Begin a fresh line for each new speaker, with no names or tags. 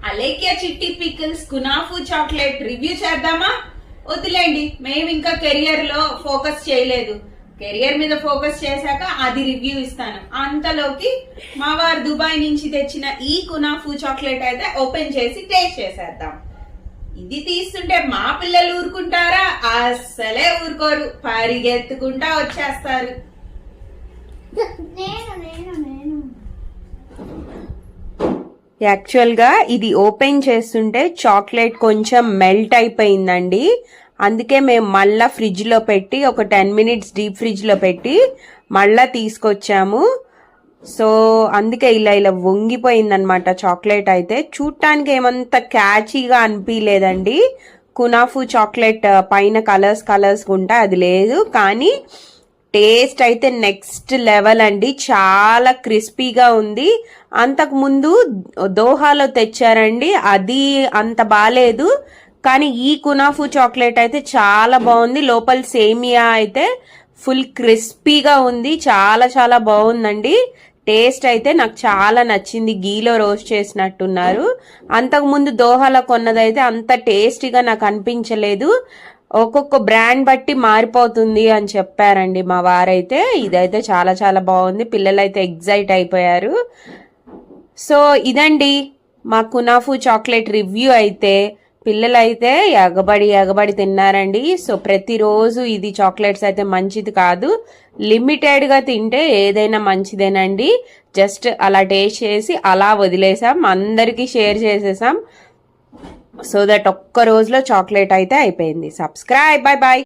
అలేఖ్య చిట్టి pickles కునాఫు chocolate review చేద్దామా? వద్దులేండి, మేము ఇంకా కెరియర్ లో ఫోకస్ చేయలేదు. కెరియర్ మీద ఫోకస్ చేశాక అది రివ్యూ ఇస్తాను. అంతలోకి మా వారు దుబాయ్ నుంచి తెచ్చిన ఈ కునాఫు చాక్లెట్ అయితే ఓపెన్ చేసి టేస్ట్ చేసేద్దాం. ఇది తీస్తుంటే మా పిల్లలు ఊరుకుంటారా? అస్సలే ఊరుకోరు, పరిగెత్తుకుంటా వచ్చేస్తారు.
యాక్చువల్గా ఇది ఓపెన్ చేస్తుంటే చాక్లెట్ కొంచెం మెల్ట్ అయిపోయిందండి. అందుకే మేము మళ్ళా ఫ్రిడ్జ్లో పెట్టి ఒక 10 minutes డీప్ ఫ్రిడ్జ్లో పెట్టి మళ్ళా తీసుకొచ్చాము. సో అందుకే ఇలా ఇలా వంగిపోయిందనమాట చాక్లెట్. అయితే చూడటానికి ఏమంత క్యాచీగా అనిపించలేదండి. కునాఫు చాక్లెట్ పైన కలర్స్ ఉంటాయి, అది లేదు. కానీ టేస్ట్ అయితే నెక్స్ట్ లెవెల్ అండి, చాలా క్రిస్పీగా ఉంది. అంతకుముందు దోహాలో తెచ్చారండి, అది అంత బాగాలేదు. కానీ ఈ కునాఫు చాక్లెట్ అయితే చాలా బాగుంది. లోపల సేమియా అయితే ఫుల్ క్రిస్పీగా ఉంది, చాలా చాలా బాగుందండి. టేస్ట్ అయితే నాకు చాలా నచ్చింది, గీలో రోస్ట్ చేసినట్టున్నారు. అంతకుముందు దోహాలో కొన్నదైతే అంత టేస్టీగా నాకు అనిపించలేదు. ఒక్కొక్క బ్రాండ్ బట్టి మారిపోతుంది అని చెప్పారండి మా వారైతే. ఇదైతే చాలా చాలా బాగుంది, పిల్లలైతే ఎగ్జైట్ అయిపోయారు. సో ఇదండి మా కునాఫు చాక్లెట్ రివ్యూ. అయితే పిల్లలైతే ఎగబడి తిన్నారండి. సో ప్రతిరోజు ఇది చాక్లెట్స్ అయితే మంచిది కాదు, లిమిటెడ్గా తింటే ఏదైనా మంచిదేనండి. జస్ట్ అలా టేస్ట్ చేసి అలా వదిలేసాం, అందరికీ షేర్ చేసేసాం. సో దట్ ఒక్క రోజులో చాక్లెట్ అయితే అయిపోయింది. Subscribe, bye bye.